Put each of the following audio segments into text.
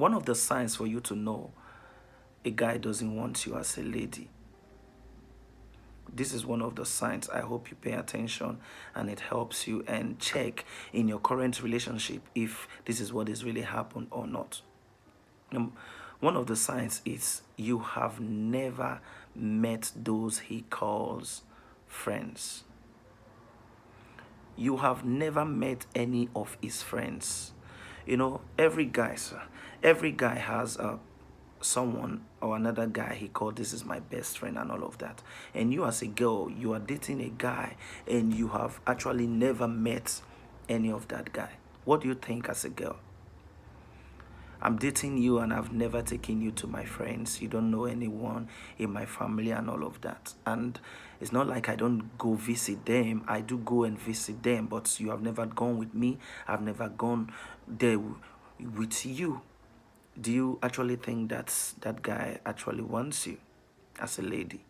One of the signs for you to know a guy doesn't want you as a lady, this is one of the signs. I hope you pay attention and it helps you and check in your current relationship if this is what is really happened or not. One of the signs is you have never met those he calls friends. You have never met any of his friends. You know, every guy, sir, every guy has someone or another guy he called this is my best friend and all of that. And you as a girl, you are dating a guy and you have actually never met any of that guy. What do you think as a girl? I'm dating you and I've never taken you to my friends. You don't know anyone in my family and all of that. And it's not like I don't go visit them. I do go and visit them, but you have never gone with me. I've never gone there with you. Do you actually think that guy actually wants you as a lady?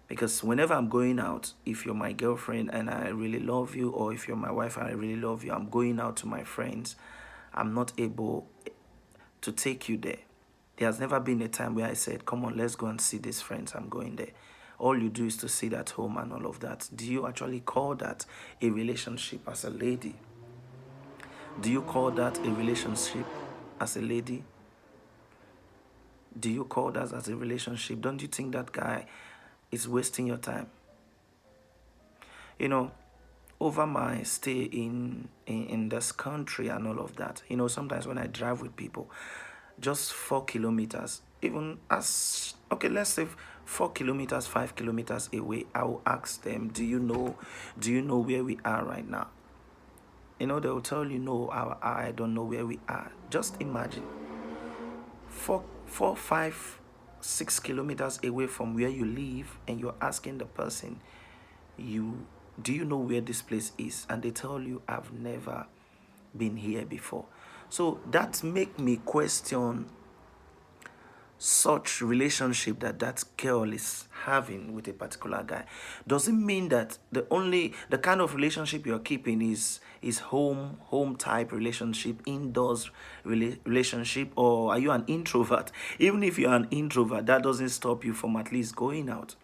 Because whenever I'm going out, if you're my girlfriend and I really love you, or if you're my wife and I really love you, I'm going out to my friends, I'm not able to take you there. There has never been a time where I said, come on, let's go and see these friends, I'm going there. All you do is to sit at home and all of that. Do you actually call that a relationship as a lady? Do you call that a relationship as a lady? Do you call that as a relationship? Don't you think that guy is wasting your time? You know, over my stay in this country and all of that, you know, sometimes when I drive with people, just 4 kilometers, even as, okay, let's say 4 kilometers, 5 kilometers away, I will ask them, do you know where we are right now? You know, they will tell you, no, I don't know where we are. Just imagine 4, 5, 6 kilometers away from where you live, and you're asking the person, do you know where this place is? And they tell you, I've never been here before. So that make me question such relationship that girl is having with a particular guy. Does it mean that the kind of relationship you're keeping is home type relationship, indoors relationship, or are you an introvert? Even if you're an introvert, that doesn't stop you from at least going out.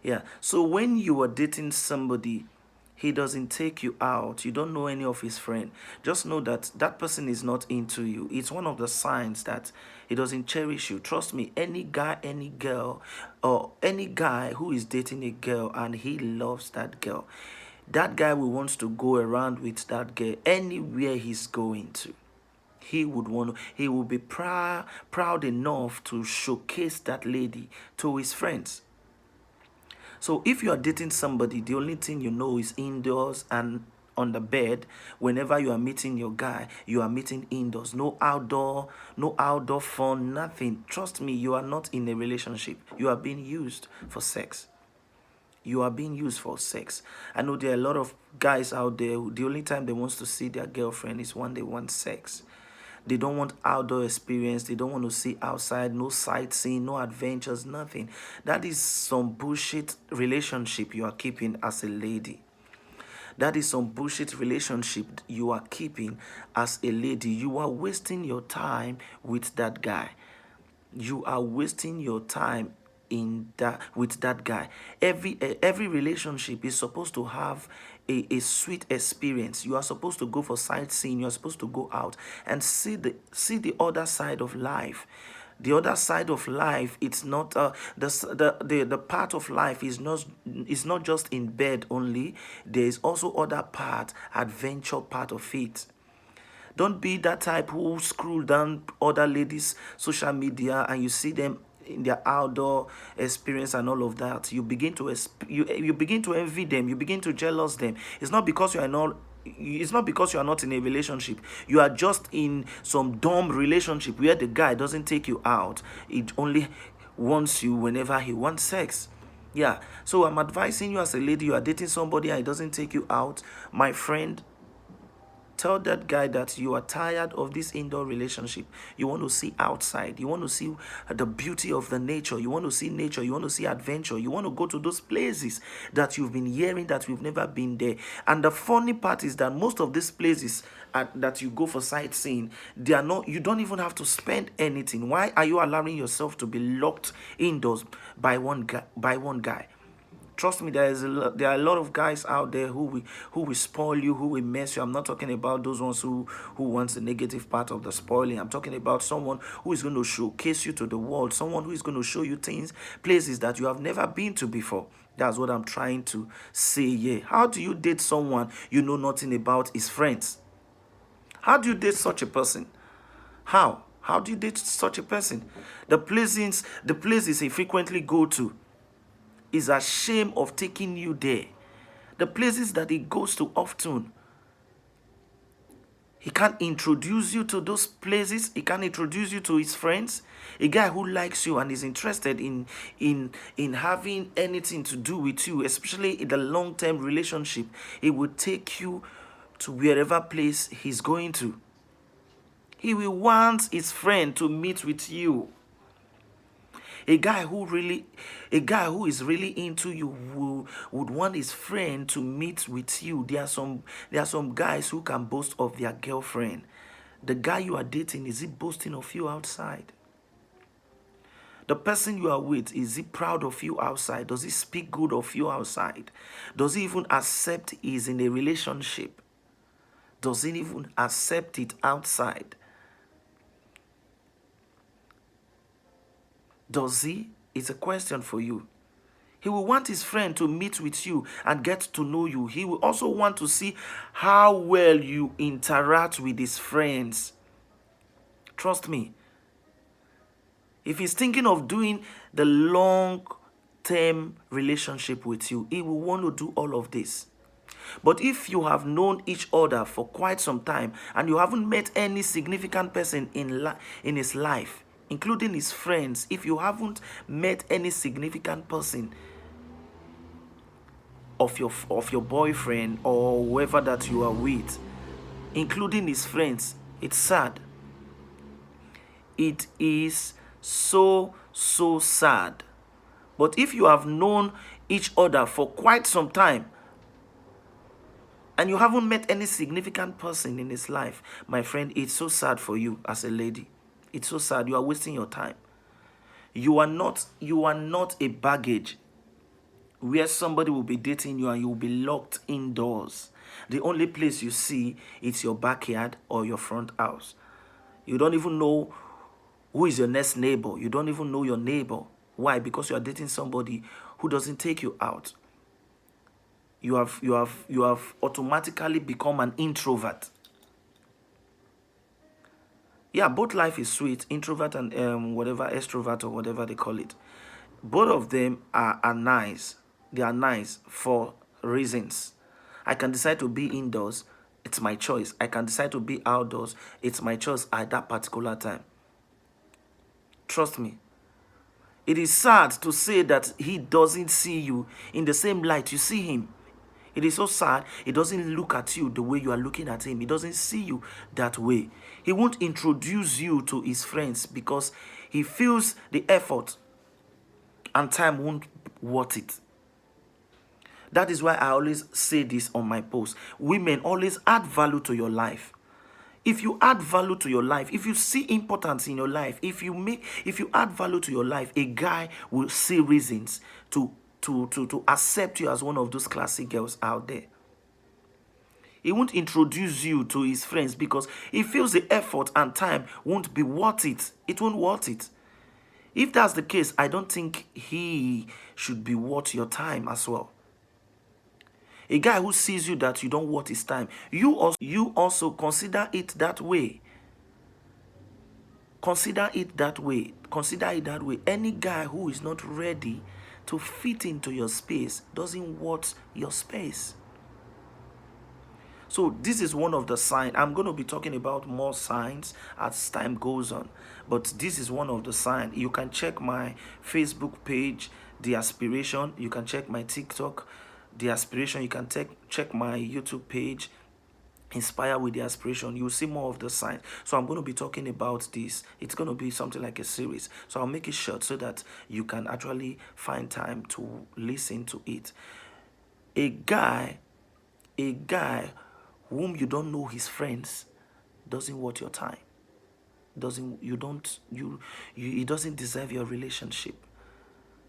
Yeah. So when you are dating somebody, he doesn't take you out, you don't know any of his friends, just know that that person is not into you. It's one of the signs that he doesn't cherish you. Trust me, any guy, any girl, or any guy who is dating a girl and he loves that girl, that guy will want to go around with that girl anywhere he's going to. He will be proud enough to showcase that lady to his friends. So if you are dating somebody, the only thing you know is indoors and on the bed. Whenever you are meeting your guy, you are meeting indoors. No outdoor fun, nothing. Trust me, you are not in a relationship. You are being used for sex. You are being used for sex. I know there are a lot of guys out there who, the only time they want to see their girlfriend is when they want sex. They don't want outdoor experience. They don't want to see outside, no sightseeing, no adventures, nothing. That is some bullshit relationship you are keeping as a lady. That is some bullshit relationship you are keeping as a lady. You are wasting your time with that guy. You are wasting your time with that guy. Every relationship is supposed to have a sweet experience. You are supposed to go for sightseeing. You are supposed to go out and see the other side of life. The other side of life, it's not the part of life is not just in bed only. There is also other part, adventure part of it. Don't be that type who scroll down other ladies' social media and you see them in their outdoor experience and all of that. You begin to you begin to envy them. You begin to jealous them. It's not because you are not in a relationship. You are just in some dumb relationship where the guy doesn't take you out. It only wants you whenever he wants sex. Yeah. So I'm advising you as a lady, you are dating somebody and he doesn't take you out. My friend, tell that guy that you are tired of this indoor relationship. You want to see outside. You want to see the beauty of the nature. You want to see nature. You want to see adventure. You want to go to those places that you've been hearing that we've never been there. And the funny part is that most of these places that you go for sightseeing, they are not. You don't even have to spend anything. Why are you allowing yourself to be locked indoors by one guy? Trust me, there are a lot of guys out there who will spoil you, who will mess you. I'm not talking about those ones who wants the negative part of the spoiling. I'm talking about someone who is going to showcase you to the world, someone who is going to show you things, places that you have never been to before. That's what I'm trying to say here. How do you date someone you know nothing about his friends? How do you date such a person? How? How do you date such a person? The places he frequently go to is ashamed of taking you there. The places that he goes to often, he can't introduce you to those places. He can't introduce you to his friends. A guy who likes you and is interested in having anything to do with you, especially in the long-term relationship, he will take you to wherever place he's going to. He will want his friend to meet with you. A guy who is really into you would want his friend to meet with you. There are some guys who can boast of their girlfriend. The guy you are dating, is he boasting of you outside? The person you are with, is he proud of you outside? Does he speak good of you outside? Does he even accept he's in a relationship? Does he even accept it outside? Does he? It's a question for you. He will want his friend to meet with you and get to know you. He will also want to see how well you interact with his friends. Trust me. If he's thinking of doing the long-term relationship with you, he will want to do all of this. But if you have known each other for quite some time and you haven't met any significant person in his life, including his friends, if you haven't met any significant person of your boyfriend or whoever that you are with, including his friends, it's sad. It is so sad. But if you have known each other for quite some time and you haven't met any significant person in his life, my friend, it's so sad for you as a lady. It's so sad. You are wasting your time. You are not a baggage where somebody will be dating you and you will be locked indoors. The only place you see is your backyard or your front house. You don't even know who is your next neighbor. You don't even know your neighbor. Why? Because you are dating somebody who doesn't take you out. You have automatically become an introvert. Yeah, both life is sweet, introvert and whatever, extrovert or whatever they call it. Both of them are nice. They are nice for reasons. I can decide to be indoors. It's my choice. I can decide to be outdoors. It's my choice at that particular time. Trust me. It is sad to say that he doesn't see you in the same light you see him. It is so sad. He doesn't look at you the way you are looking at him. He doesn't see you that way. He won't introduce you to his friends because he feels the effort and time won't worth it. That is why I always say this on my post. Women, always add value to your life. If you add value to your life, if you see importance in your life, if you add value to your life, a guy will see reasons to accept you as one of those classic girls out there. He won't introduce you to his friends because he feels the effort and time won't be worth it. It won't worth it. If that's the case, I don't think he should be worth your time as well. A guy who sees you that you don't worth his time, you also consider it that way. Consider it that way. Consider it that way. Any guy who is not ready to fit into your space doesn't want your space. So this is one of the signs. I'm going to be talking about more signs as time goes on. But this is one of the signs. You can check my Facebook page, The Aspiration. You can check my TikTok, The Aspiration. You can check my YouTube page, Inspire with the Aspiration. You'll see more of the signs. So I'm going to be talking about this. It's going to be something like a series. So I'll make it short so that you can actually find time to listen to it. A guy whom you don't know his friends doesn't worth your time. Doesn't you don't you He doesn't deserve your relationship.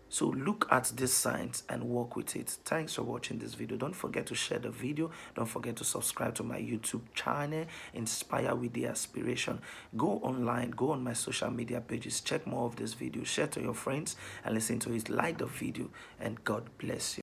So look at these signs and work with it. Thanks for watching this video. Don't forget to share the video. Don't forget to subscribe to my YouTube channel, Inspire with the Aspiration. Go online, go on my social media pages, check more of this video, share to your friends and listen to it. Like the video, and God bless you.